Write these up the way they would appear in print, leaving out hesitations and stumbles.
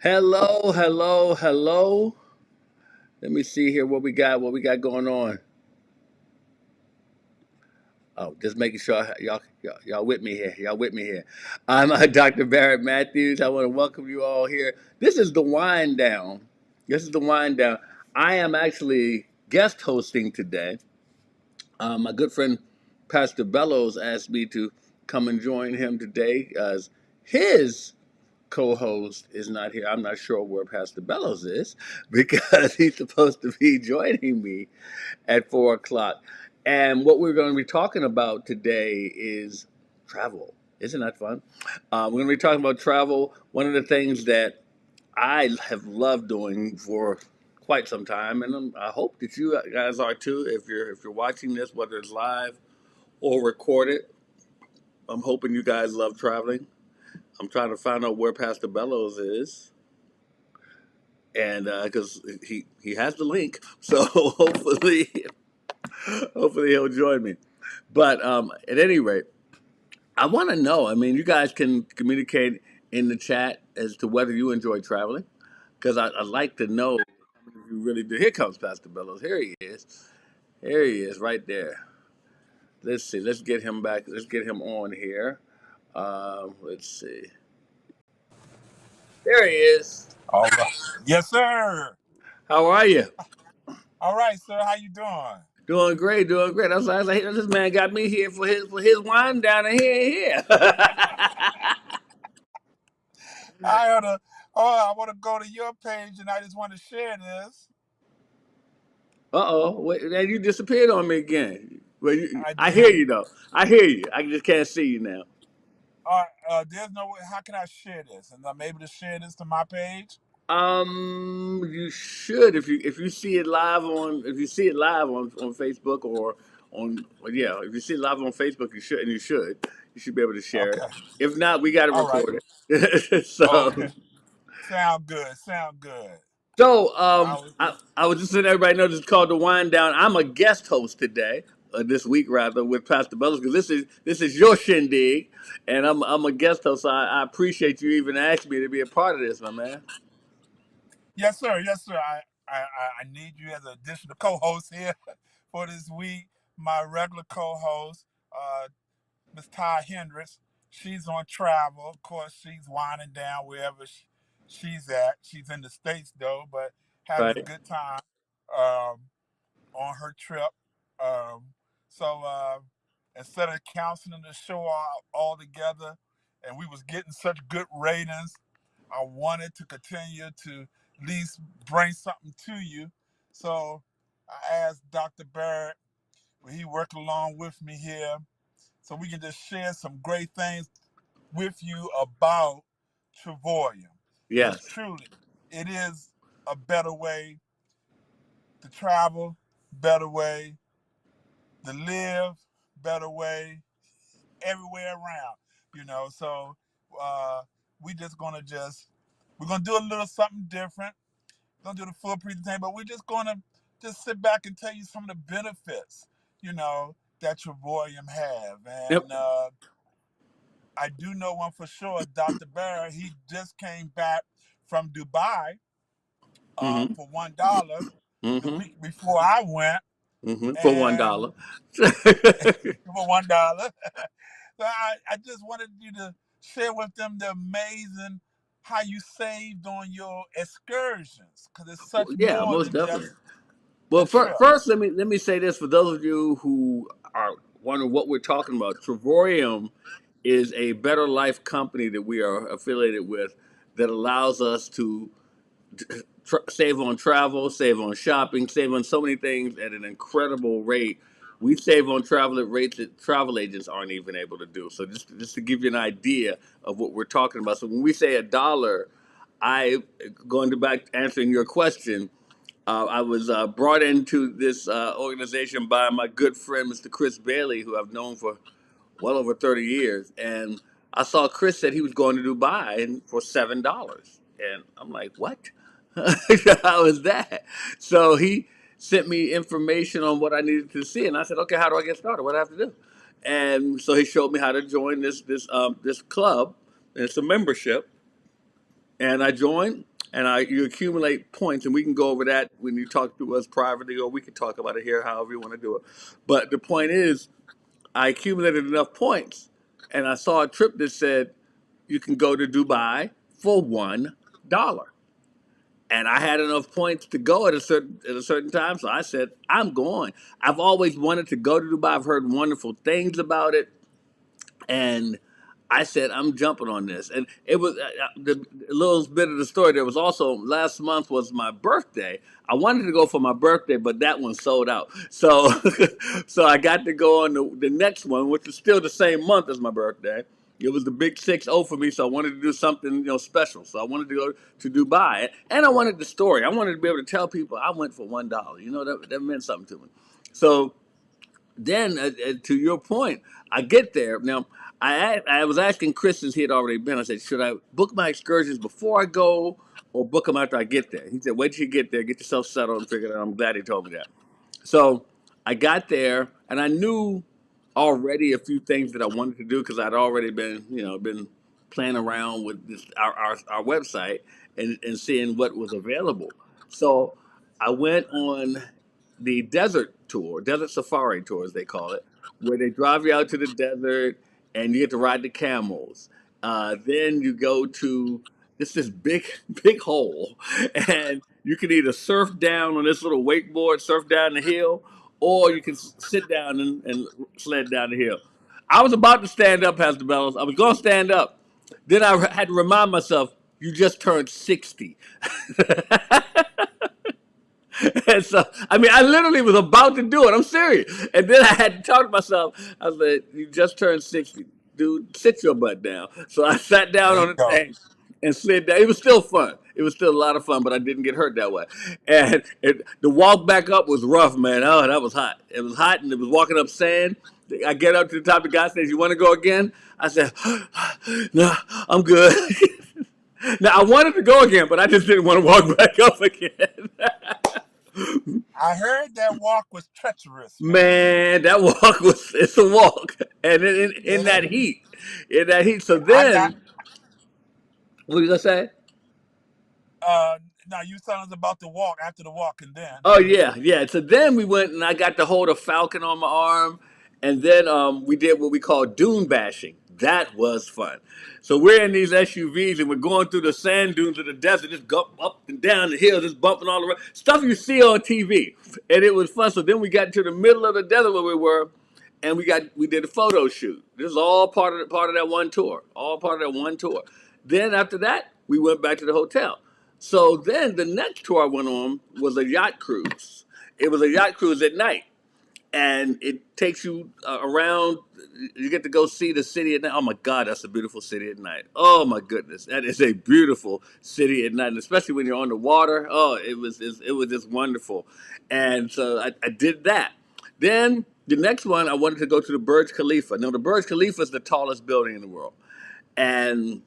Hello, hello, hello. Let me see here what we got going on. Oh, just making sure y'all with me here. Y'all with me here. I'm Dr. Barrett Matthews. I want to welcome you all here. This is the wind down. This is the wind down. I am actually guest hosting today. My good friend Pastor Bellows asked me to come and join him today as his co-host is not here. I'm not sure where Pastor Bellows is because he's supposed to be joining me at 4 o'clock. And what we're going to be talking about today is travel. Isn't that fun? We're going to be talking about travel. One of the things that I have loved doing for quite some time, and I hope that you guys are too. If you're watching this, whether it's live or recorded, I'm hoping you guys love traveling. I'm trying to find out where Pastor Bellows is, and because he has the link, so hopefully he'll join me. But at any rate, I want to know. I mean, you guys can communicate in the chat as to whether you enjoy traveling, because I'd like to know if you really do. Here comes Pastor Bellows. Here he is. Here he is, right there. Let's see. Let's get him back. Let's get him on here. Let's see. There he is. All right. Yes, sir. How are you? All right, sir. How you doing? Doing great, doing great. I was like, hey, this man got me here for his wine down and here. I ought to. Oh, I want to go to your page, and I just want to share this. Uh-oh, wait, now you disappeared on me again. Well, I I hear did. you though. I hear you. I just can't see you now. There's no way. How can I share this? And I'm able to share this to my page. You should if you see it live on if you see it live on Facebook or on well, yeah if you see it live on Facebook you should be able to share it. Okay. If not, we got to All right. record it. so Okay. Sound good. Sound good. So, I was. I was just letting everybody know this is called the Wind Down. I'm a guest host today, this week rather, with Pastor Bellows because this is your shindig, and I'm a guest host. So I appreciate you even asking me to be a part of this, my man. Yes, sir. Yes, sir. I need you as an additional co-host here for this week. My regular co-host. Miss Ty Hendricks. She's on travel. Of course, she's winding down wherever she's at. She's in the States, though, but having a Right? good time um, on her trip. Um, so instead of canceling the show all together, and we was getting such good ratings, I wanted to continue to at least bring something to you. So I asked Dr. Barrett, will he work along with me here so we can just share some great things with you about Trevorium. Because Yes. truly, it is a better way to travel, better way to live, better way everywhere around. So uh, we just gonna just we're gonna do a little something different. We're gonna do the full presentation, but we're just gonna just sit back and tell you some of the benefits, that Trevorium have. Yep. And I do know one for sure. Dr. Barr, he just came back from Dubai Mm-hmm. for $1 the Mm-hmm. week before I went, Mm-hmm. For one and dollar. for $1. So I just wanted you to share with them the amazing how you saved on your excursions because it's such Yeah, more most than definitely. just Well, a trip. first, let me say this for those of you who are wondering what we're talking about. Trevorium is a Better Life company that we are affiliated with that allows us to save on travel, save on shopping, save on so many things at an incredible rate. We save on travel at rates that travel agents aren't even able to do. So just to give you an idea of what we're talking about. So when we say a dollar, I going to back answering your question. I was brought into this organization by my good friend, Mr. Chris Bailey, who I've known for well over 30 years. And I saw Chris said he was going to Dubai for $7. And I'm like, what? How is that? So he sent me information on what I needed to see. And I said, okay, how do I get started? What do I have to do? And so he showed me how to join this club. And it's a membership. And I joined. and you accumulate points, and we can go over that when you talk to us privately, or we can talk about it here, however you want to do it. But the point is, I accumulated enough points, and I saw a trip that said you can go to Dubai for $1, and I had enough points to go at a certain time, so I said I'm going. I've always wanted to go to Dubai. I've heard wonderful things about it, and I said I'm jumping on this. And it was the a little bit of the story. There was also last month was my birthday. I wanted to go for my birthday, but that one sold out. So so I got to go on the next one, which is still the same month as my birthday. It was the big 6-0 for me, so I wanted to do something special. So I wanted to go to Dubai, and I wanted the story. I wanted to be able to tell people I went for $1. That meant something to me. So then to your point, I get there. Now, I was asking Chris, since he had already been, I said, should I book my excursions before I go or book them after I get there? He said, wait till you get there, get yourself settled and figure it out. I'm glad he told me that. So I got there, and I knew already a few things that I wanted to do because I'd already been playing around with our website and seeing what was available. So I went on the desert tour, desert safari tour, as they call it, where they drive you out to the desert and you get to ride the camels. Then you go to this big big hole, and you can either surf down on this little wakeboard, surf down the hill, or you can sit down and sled down the hill. I was about to stand up, Pastor Bellows. I was going to stand up. Then I had to remind myself, you just turned 60. And so, I mean, I literally was about to do it. I'm serious. And then I had to talk to myself. I was like, you just turned 60. Dude, sit your butt down. So I sat down There on you the go. thing and slid down. It was still fun. It was still a lot of fun, but I didn't get hurt that way. And the walk back up was rough, man. Oh, that was hot. It was hot, and it was walking up sand. I get up to the top. The guy says, "You want to go again?" I said, "No, I'm good." Now I wanted to go again, but I just didn't want to walk back up again. I heard that walk was treacherous, man. Man, that walk it's a walk. And in Yeah. that heat. In that heat. So I then, what did I say? uh now you telling us about the walk after the walk and then. Oh yeah, yeah. So then we went and I got to hold a falcon on my arm, and then we did what we call dune bashing. That was fun. So we're in these SUVs and we're going through the sand dunes of the desert, just go up and down the hill, just bumping all around. Stuff you see on TV, and it was fun. So then we got to the middle of the desert where we were, and we did a photo shoot. This is all part of that one tour. All part of that one tour. Then after that, we went back to the hotel. So then the next tour I went on was a yacht cruise. It was a yacht cruise at night, and it takes you around. You get to go see the city at night. Oh my God, that's a beautiful city at night. Oh my goodness, that is a beautiful city at night, and especially when you're on the water. Oh, it was just wonderful. And so I did that. Then the next one, I wanted to go to the Burj Khalifa. Now the Burj Khalifa is the tallest building in the world, and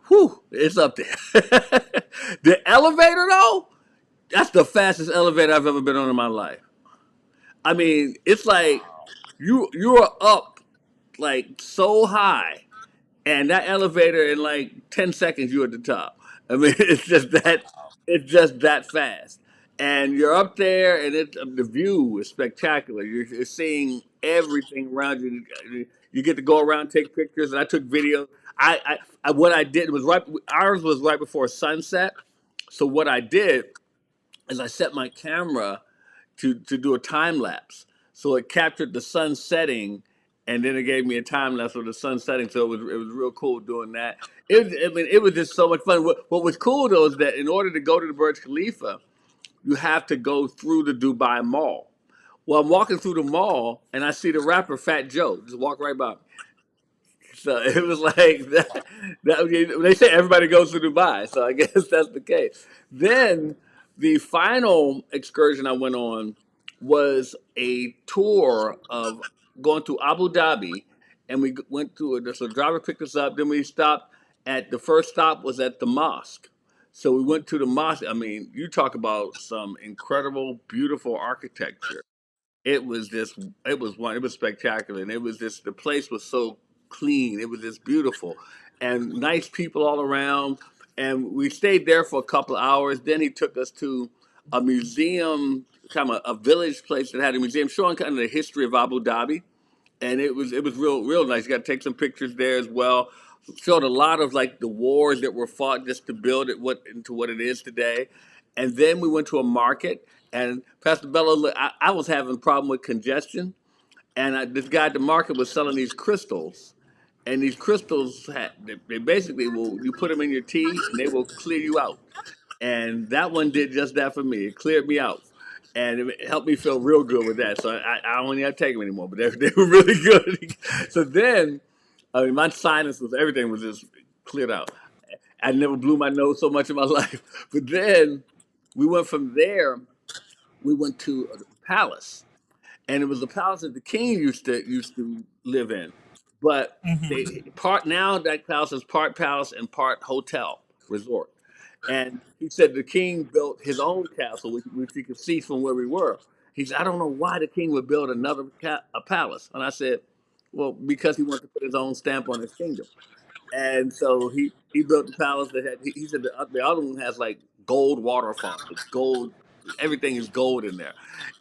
whew, it's up there. The elevator, though, that's the fastest elevator I've ever been on in my life. I mean, it's like Wow. you are up like so high, and that elevator in like 10 seconds you're at the top. I mean, it's just that fast, and you're up there, and the view is spectacular. You're seeing everything around you. You get to go around, take pictures, and I took videos. What I did was right. Ours was right before sunset, so what I did is I set my camera to do a time lapse. So it captured the sun setting, and then it gave me a time lapse of the sun setting. So it was real cool doing that. I mean, it was just so much fun. What was cool though is that in order to go to the Burj Khalifa, you have to go through the Dubai Mall. Well, I'm walking through the mall, and I see the rapper Fat Joe just walk right by me. So it was like they say everybody goes to Dubai, so I guess that's the case. Then the final excursion I went on was a tour of going to Abu Dhabi, and we went to so the driver picked us up. Then we stopped at the first stop was at the mosque. So we went to the mosque. I mean, you talk about some incredible, beautiful architecture. It was just it was spectacular, and it was just the place was so clean. It was just beautiful, and nice people all around. and we stayed there for a couple of hours. Then he took us to a museum, kind of a village place that had a museum showing kind of the history of Abu Dhabi, and it was real nice. You got to take some pictures there as well. Showed a lot of like the wars that were fought just to build it into what it is today. And then we went to a market, and Pastor Bellows, I was having a problem with congestion, and this guy at the market was selling these crystals, and these crystals they basically will you put them in your tea and they will clear you out, and that one did just that for me. It cleared me out, and it helped me feel real good with that. So I don't even have to take them anymore, but they were really good. So then, I mean, my sinuses, everything was just cleared out. I never blew my nose so much in my life. But then we went from there. We went to a palace, and it was the palace that the king used to live in. But Hmm. they part now that palace is part palace and part hotel resort. And he said the king built his own castle, which you could see from where we were. He said, I don't know why the king would build another a palace. And I said, well, because he wanted to put his own stamp on his kingdom. And so he built the palace that had. He said the other one has like gold waterfalls, gold. Everything is gold in there.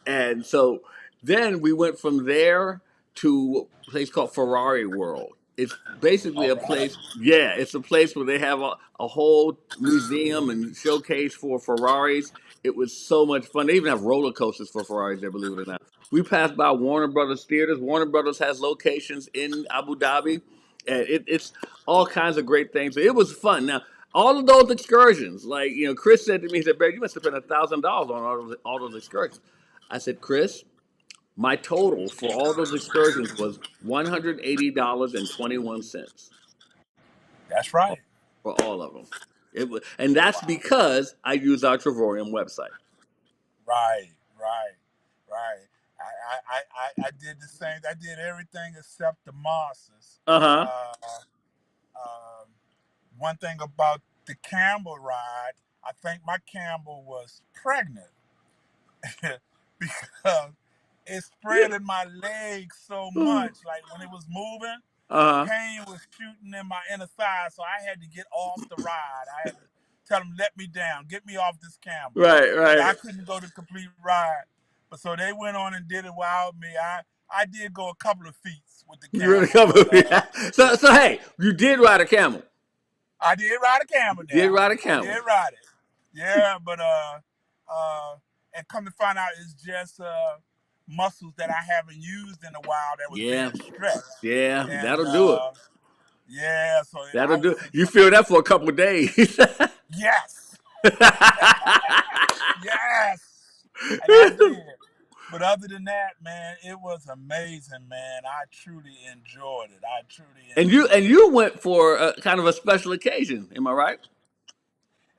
And so then we went from there to a place called Ferrari World. It's basically All a right. place. Yeah, it's a place where they have a whole museum and showcase for Ferraris. It was so much fun. They even have roller coasters for Ferraris there, believe it or not. We passed by Warner Brothers theaters. Warner Brothers has locations in Abu Dhabi, and it's all kinds of great things. So it was fun. Now, all of those excursions, like Chris said to me, he said, "Barry, you must have spent $1,000 on all those excursions." I said, "Chris, my total for all those excursions was $180.21 That's right. for all of them." And that's Wow. because I use our Trevorium website. Right, right, right. I did the same. I did everything except the mosses. Uh huh. Uh, um, One thing about the Campbell ride, I think my Campbell was pregnant because it spread in my legs so much. Like when it was moving, the Uh huh. pain was shooting in my inner thigh, so I had to get off the ride. I had to tell them, "Let me down, get me off this Campbell." Right. Yeah, Right. I couldn't go the complete ride, but so they went on and did it without me. I did go a couple of feet with the You really Campbell, come but with me. So hey, you did ride a camel. I did ride a Campbell You did now. ride a I camel. did ride it. Yeah, but uh, and come to find out, it's just muscles that I haven't used in a while that was being Yeah. stretched, Yeah. and That'll do it. yeah, so That'll I do was it. You enjoying. feel that for a couple of days. Yes, yes, and I did. But other than that, man, it was amazing, man. I truly enjoyed it. I truly and you enjoyed and it. you went for a kind of a special occasion. Am I right?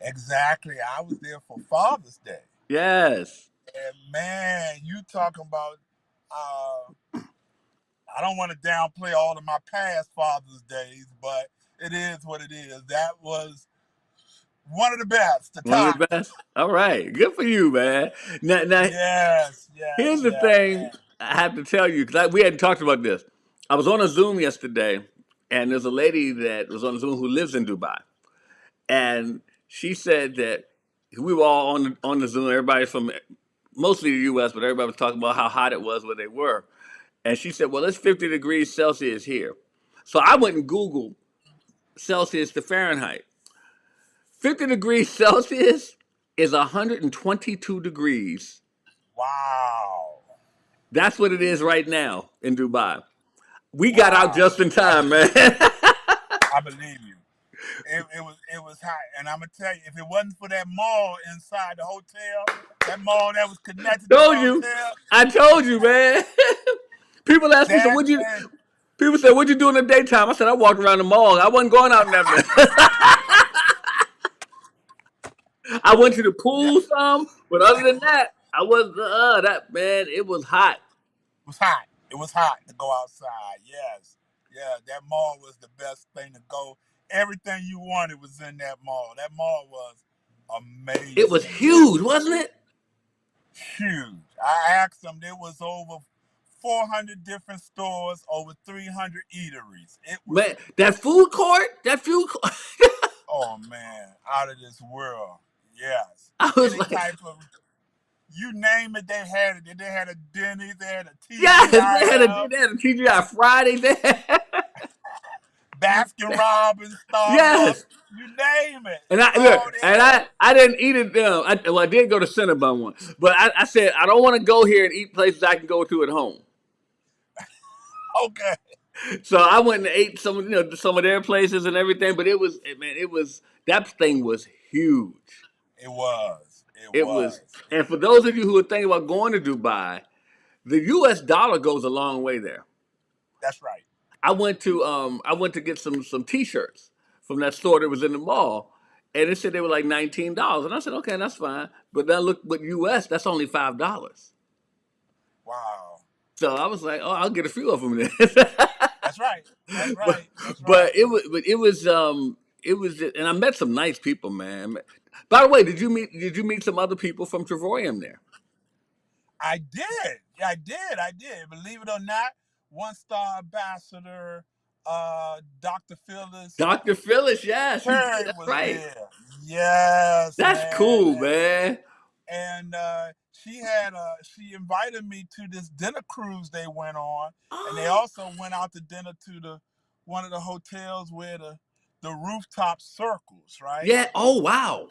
Exactly. I was there for Father's Day. Yes. And man, you talking about I don't want to downplay all of my past Father's Days, but it is what it is. That was one of the best, the One of top. the best. All right. Good for you, man. Now Yes, here's yes, the yes, thing man. I have to tell you because we hadn't talked about this. I was on a Zoom yesterday, and there's a lady that was on Zoom who lives in Dubai, and she said that we were all on the Zoom. Everybody from mostly the U.S., but everybody was talking about how hot it was where they were. And she said, "Well, it's 50 degrees Celsius here." So I went and Googled Celsius to Fahrenheit. 50 degrees Celsius is 122 degrees. Wow. That's what it is right now in Dubai. We got out Wow. just in I time, man. believe you. I believe you. It was hot. And I'm gonna tell you, if it wasn't for that mall inside the hotel, that mall that was connected to the Told you. hotel, I told you, man. People ask me, so that what you man, people say, "What'd you do in the daytime?" I said, I walked around the mall. I wasn't going out in that. I went to the yeah, pool some, but other than that, I was that man. It was hot. was hot. It was hot to go outside. Yes. Yeah, that mall was the best thing to go. Everything you wanted was in that mall. That mall was It was amazing. It huge, was wasn't it? huge. I asked them, there was over 400 different stores, over 300 eateries. It was, Man, that food court, that food court. Oh man, out of this world. Yes. I was Any like, type of, you name it, they had it. They had a Denny's, they had a yes, TGIF, they had a TGI Friday there. Baskin Robbins, Starbucks, Yes. you name it. And It's I look, all and there. I didn't eat it. I did go to Cinnabon once, but I said I don't want to go here and eat places I can go to at home. Okay. So I went and ate some of their places and everything. But it was that thing was huge. It was. It It was, was. and for those of you who are thinking about going to Dubai, the U.S. dollar goes a long way there. That's right. I went to get some T-shirts from that store that was in the mall, and it said they were like $19, and I said okay, that's fine. But then look, but U.S. that's only $5. Wow. So I was like, oh, I'll get a few of them then. That's right. That's but right. That's right. but it was just, and I met some nice people, man. By the way, did you meet some other people from Trevorium there? I did. Yeah, I did. I did. Believe it or not, one star ambassador, Dr. Phyllis Dr. Phyllis, yes, you did. Perry That's was right. there. Yes, That's man. cool, man. And she invited me to this dinner cruise they went on, and they Oh, also went out to dinner to the one of the hotels where the rooftop circles, right? yeah. Oh, wow.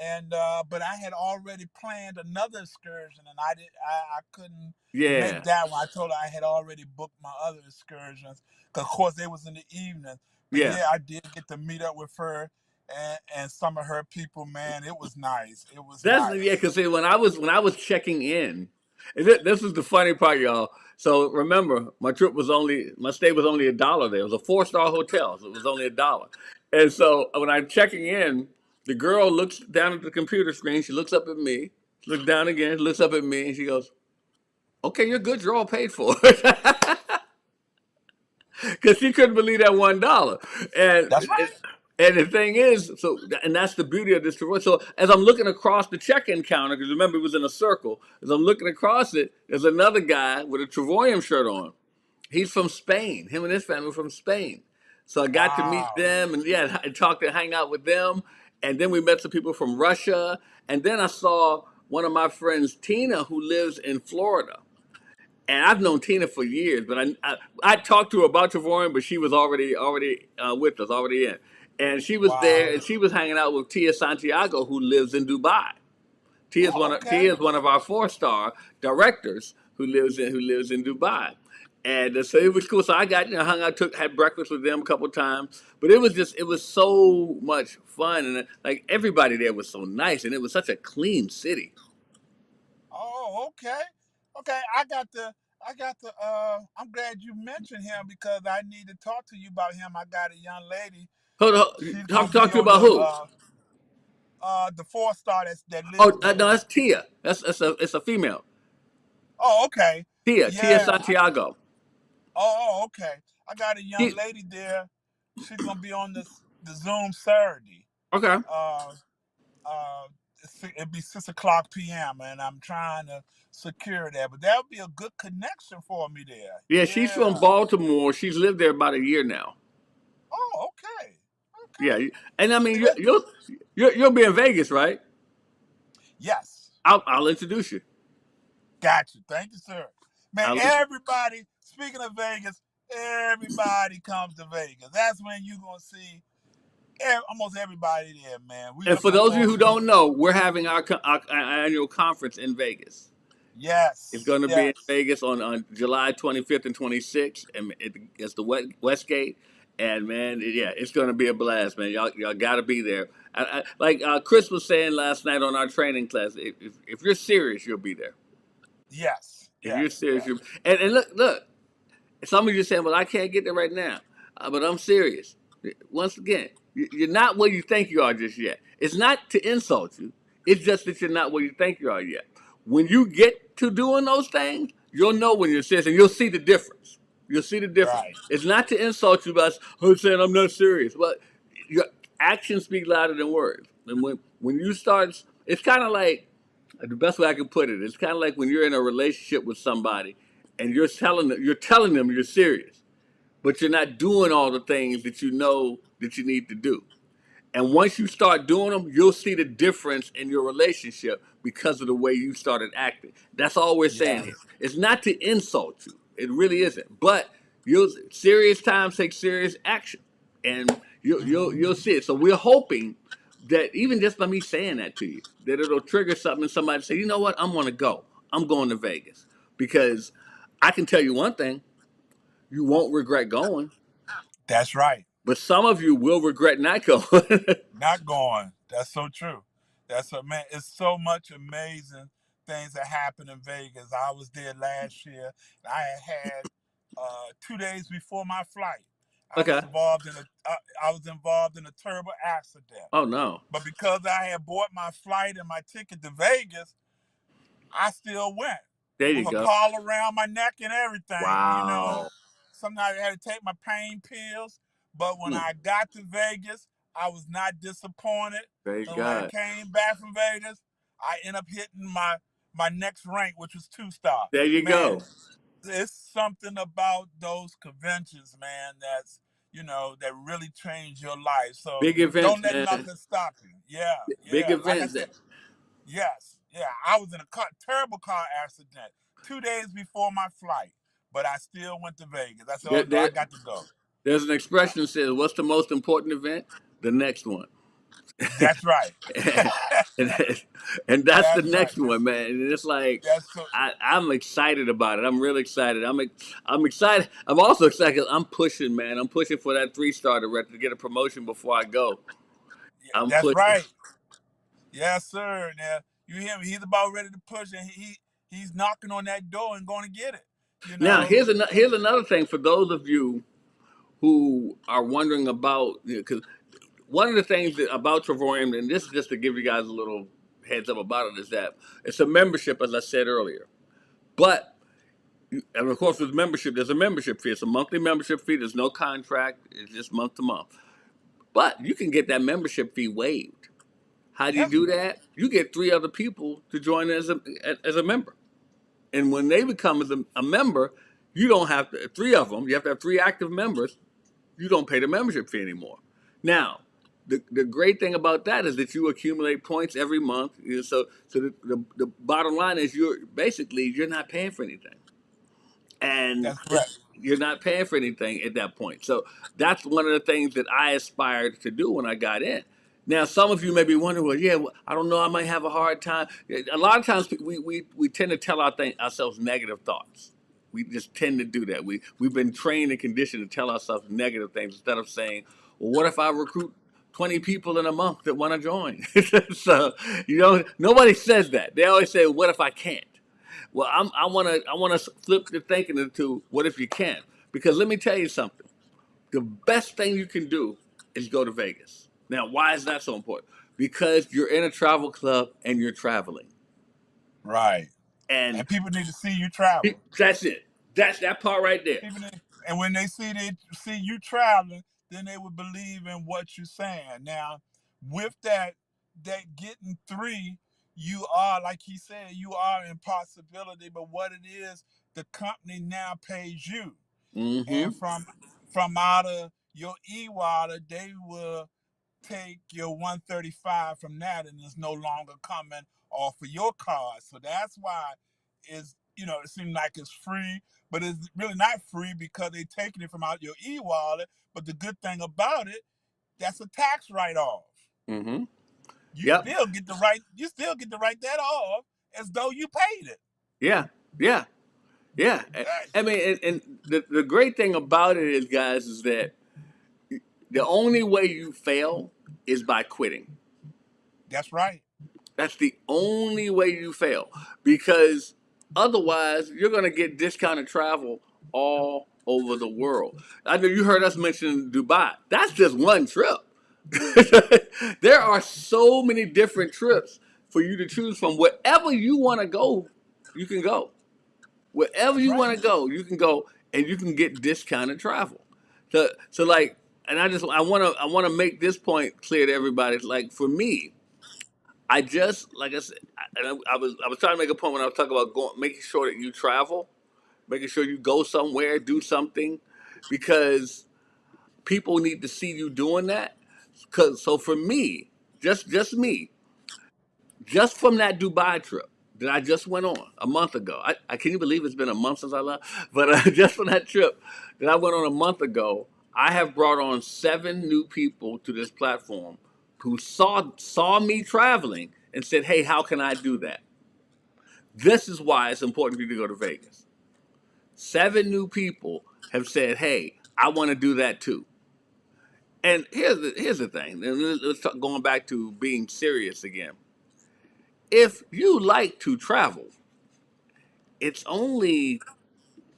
And but I had already planned another excursion, and I couldn't make Yeah, that one. I told her I had already booked my other excursions, 'cause of course they was in the evening. But yeah. yeah, I did get to meet up with her and some of her people. Man, it was nice. It was That's yeah. nice. Because when I was checking in, and this is the funny part, y'all. So remember, my stay was only $1 there. It was a 4-star hotel, so it was only $1. And so when I'm checking in, the girl looks down at the computer screen. She looks up at me, looks down again, looks up at me, and she goes, "Okay, you're good. You're all paid for." Because she couldn't believe that $1. And That's it, right. and the thing is, and that's the beauty of this tour. So as I'm looking across the check-in counter, because remember it was in a circle. As I'm looking across it, there's another guy with a Trevorium shirt on. He's from Spain. Him and his family were from Spain. So I got to meet Wow. them, and yeah, I talked and hang out with them. And then we met some people from Russia. And then I saw one of my friends, Tina, who lives in Florida. And I've known Tina for years, but I talked to her about Trevorium, but she was already with us, already in, and she was there, Wow. and she was hanging out with Tia Santiago, who lives in Dubai. Oh, okay. Tia is one of our 4-star directors who lives in Dubai, and so it was cool. So I got hung out, had breakfast with them a couple times, but it was so much fun, and like everybody there was so nice, and it was such a clean city. Oh, okay. Okay. I got the I'm glad you mentioned him because I need to talk to you about him. I got a young lady. Hold on, She's gonna talk be to you on about who? the 4 star that lives Oh, no, there. that's Tia. It's a female. Oh, okay. Tia Yeah. Santiago. Okay. I got a young She, lady there. She's gonna be on the Zoom Saturday. okay. Uh uh it'd be 6 o'clock p.m. and I'm trying to secure that. But that'll be a good connection for me there. Yeah, she's from Yeah. Baltimore. She's lived there about a year now. Oh, okay. Yeah, Okay. and I mean See that? you'll be in Vegas, right? Yes. I'll introduce you. Got you. Thank you, sir. Man, I'll, everybody, speaking of Vegas, everybody comes to Vegas. That's when you're going to see almost everybody there, man. We and for looking those of you forward who to. don't know, we're having our annual conference in Vegas. It's Yes, going to be in yes, Vegas on July 25th and 26th, and it's the Westgate. And man, yeah, it's going to be a blast, man. Y'all got to be there. Like Chris was saying last night on our training class, if you're serious, you'll be there. yes, If you're yes, serious, yes. you and look. Some of you saying, "Well, I can't get there right now," but I'm serious. Once again, you're not where you think you are just yet. It's not to insult you. It's just that you're not where you think you are yet. When you get to doing those things, you'll know when you're serious, and you'll see the difference. You'll see the difference. Right. It's not to insult you, but I'm saying I'm not serious. But your actions speak louder than words. And when you start, it's kind of like the best way I can put it. It's kind of like when you're in a relationship with somebody, and you're telling them you're serious, but you're not doing all the things that you know that you need to do. And once you start doing them, you'll see the difference in your relationship because of the way you started acting. That's all we're saying Yeah. here. It's not to insult you. It really isn't. But you'll serious times take serious action, and you'll see it. So we're hoping that even just by me saying that to you, that it'll trigger something and somebody say, you know what, I'm gonna go. I'm going to Vegas because I can tell you one thing: you won't regret going. That's right. But some of you will regret not going. Not going. That's so true. That's a man. It's so much amazing things that happen in Vegas. I was there last year. And I had 2 days before my flight. I was Okay. involved in I was involved in a terrible accident. Oh no. But because I had bought my flight and my ticket to Vegas, I still went There you with a go. collar around my neck and everything. You know, Wow. sometimes I had to take my pain pills. But when Hmm. I got to Vegas, I was not disappointed. Praise And when I God. came back from Vegas, I ended up hitting my next rank, which was 2 star. There you Man, go. it's something about those conventions, man, that really change your life. So Big don't events, let man. nothing stop you. Yeah, Big yeah. Like I events. said, yes, yeah. I was in a terrible car accident 2 days before my flight, but I still went to Vegas. I said, "Oh There, no, I there, got to go." there's an expression that says, "What's the most important event? The next one." That's right. and, and that's the That's right. next one, man. And it's like That's so. I'm excited about it. I'm really excited. I'm excited. I'm also excited 'cause I'm pushing, man. I'm pushing for that 3 star to get a promotion before I go. Yeah, I'm that's pushing. right. Yes, sir. Now you hear me? He's about ready to push, and he's knocking on that door and going to get it. You Now know. here's another thing for those of you who are wondering about, because one of the things about Travorium, and this is just to give you guys a little heads up about it, is that it's a membership, as I said earlier. But and of course, with membership, there's a membership fee. It's a monthly membership fee. There's no contract. It's just month to month. But you can get that membership fee waived. How do you Yes. do that? You get 3 other people to join as a member, and when they become a member, you don't have to 3 of them. You have to have 3 active members. You don't pay the membership fee anymore. Now, the great thing about that is that you accumulate points every month. So the bottom line is you're not paying for anything, and That's correct. you're not paying for anything at that point. So that's one of the things that I aspired to do when I got in. Now, some of you may be wondering, well, yeah, well, I don't know, I might have a hard time. A lot of times we tend to tell ourselves negative thoughts. We just tend to do that. We've been trained and conditioned to tell ourselves negative things instead of saying, well, what if I recruit 20 people in a month that want to join? So, nobody says that. They always say, what if I can't? Well, I wanna flip the thinking into what if you can? Because let me tell you something. The best thing you can do is go to Vegas. Now, why is that so important? Because you're in a travel club and you're traveling, Right. and And people need to see you travel. that's it. That's that part right there. People need, and when they see you traveling, then they would believe in what you're saying. Now, with that getting three, you are, like he said, you are in possibility. But what it is, the company now pays you, and Mm-hmm. from out of your e-wallet, they will take your 135 from that, and it's no longer coming off of your card. So that's why it seems like it's free, but it's really not free because they're taking it from out your e-wallet. But the good thing about it, that's a tax write-off. Mm-hmm. You Yep. still get to write that off as though you paid it. Yeah. Yeah. Yeah. Right. I mean, and the great thing about it is, guys, is that the only way you fail is by quitting. That's right. That's the only way you fail because otherwise you're going to get discounted travel all over the world. I know you heard us mention Dubai. That's just one trip. There are so many different trips for you to choose from. Wherever you want to go, you can go. Wherever That's you right. want to go, you can go, and you can get discounted travel. So like, and I want to make this point clear to everybody. Like for me, I just like I said, I was trying to make a point when I was talking about going, making sure that you travel, making sure you go somewhere, do something, because people need to see you doing that. Cause so for me, just me, just from that Dubai trip that I just went on a month ago. I can't even believe it's been a month since I left. But just from that trip that I went on a month ago, I have brought on 7 new people to this platform who saw me traveling and said, "Hey, how can I do that?" This is why it's important for you to go to Vegas. 7 new people have said, "Hey, I want to do that too." And here's the thing. And let's talk, going back to being serious again. If you like to travel, it's only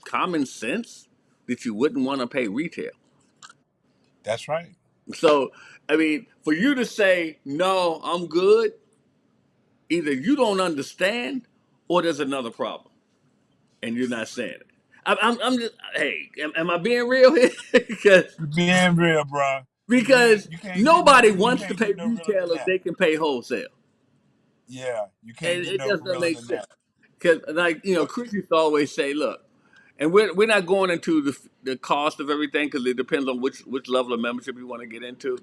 common sense that you wouldn't want to pay retail. That's right. So, I mean, for you to say, no, I'm good, either you don't understand or there's another problem and you're not saying it. I'm just, hey, am I being real here? because, You being real, bro. because You can't get no nobody you wants to can't pay get no realer retail than if that. they can pay wholesale. Yeah, you can't And get it no just doesn't realer make than sense. that. Because, like, But Chris used to always say, look, and we're not going into the cost of everything because it depends on which level of membership you want to get into.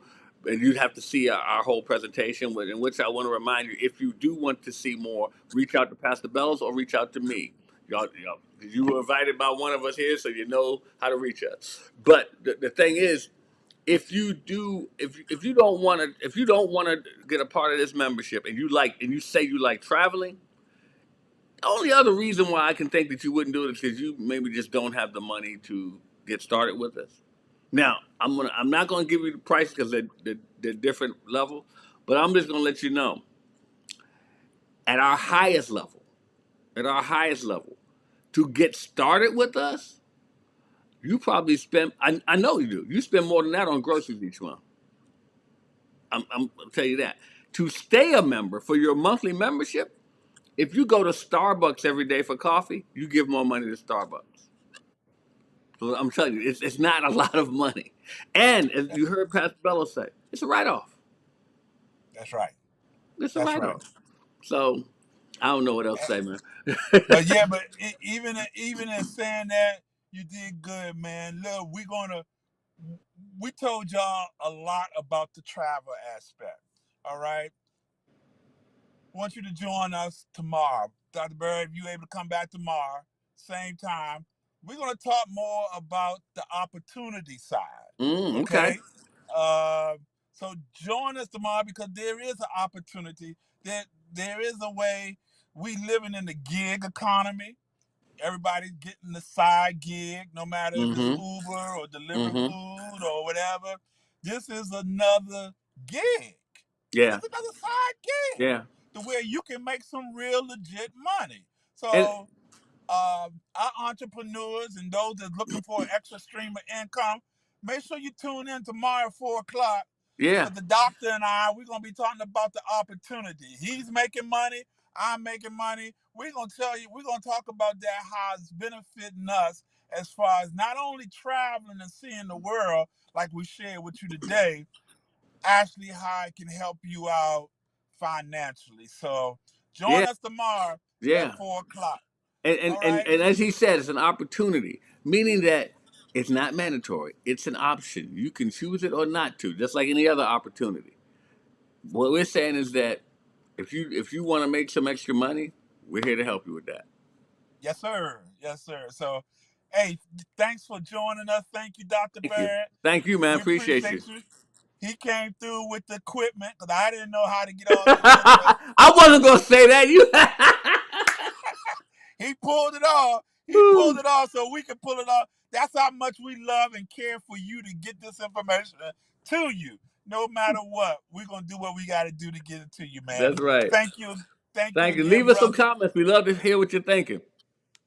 And you'd have to see our whole presentation, in which I want to remind you, if you do want to see more, reach out to Pastor Bellows or reach out to me. Y'all, 'cause you were invited by one of us here, so you know how to reach us. But the thing is, if you don't want to get a part of this membership and you say you like traveling, the only other reason why I can think that you wouldn't do it is because you maybe just don't have the money to get started with us. Now, I'm not gonna give you the price because they're different level, but I'm just gonna let you know at our highest level, at our highest level, to get started with us, you probably spend. I know you do. You spend more than that on groceries each month. I'll tell you that. To stay a member for your monthly membership, if you go to Starbucks every day for coffee, you give more money to Starbucks. So I'm telling you, it's not a lot of money. And as that, you heard Pastor Bellows say, it's a write off. that's right. It's a That's write right. off. So I don't know what else to say, man. But yeah, but even in saying that, you did good, man. Look, we told y'all a lot about the travel aspect. All right. I want you to join us tomorrow. Dr. Barry, if you able to come back tomorrow, same time, we're going to talk more about the opportunity side. Okay. Okay? Uh, so join us tomorrow because there is an opportunity. There is a way we living in the gig economy. Everybody's getting the side gig, no matter if it's Mm-hmm. Uber or delivering Mm-hmm. food or whatever. This is another gig. Yeah. It's another side gig Yeah. to where you can make some real legit money. And So our entrepreneurs and those that's looking for an extra stream of income, make sure you tune in tomorrow at 4 o'clock yeah. because the doctor and we're gonna be talking about the opportunity. He's making money, I'm making money. We're gonna talk about that, how it's benefiting us as far as not only traveling and seeing the world like we shared with you today, actually how it can help you out financially. So join Yeah. us tomorrow at Yeah. 4 o'clock. And, and, All and, right? and as he said, it's an opportunity, meaning that it's not mandatory. It's an option. You can choose it or not to, just like any other opportunity. What we're saying is that if you want to make some extra money, we're here to help you with that. Yes, sir. Yes, sir. So, hey, thanks for joining us. Thank you, Dr. Thank you. Barrett. Thank you, man. We Appreciate appreciate you. you. He came through with the equipment because I didn't know how to get all this set up. I wasn't gonna say that. You. He pulled it off. He pulled it off so we can pull it off. That's how much we love and care for you to get this information to you. No matter what, we're gonna do what we gotta do to get it to you, man. That's right. Thank you. Thank you Thank you. again, Leave us some brother. comments. We love to hear what you're thinking.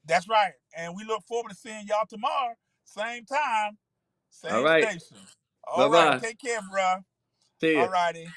That's right. And we look forward to seeing y'all tomorrow. Same time, All same right. station. Bye All right. bye. Take care, bro. See All ya. righty.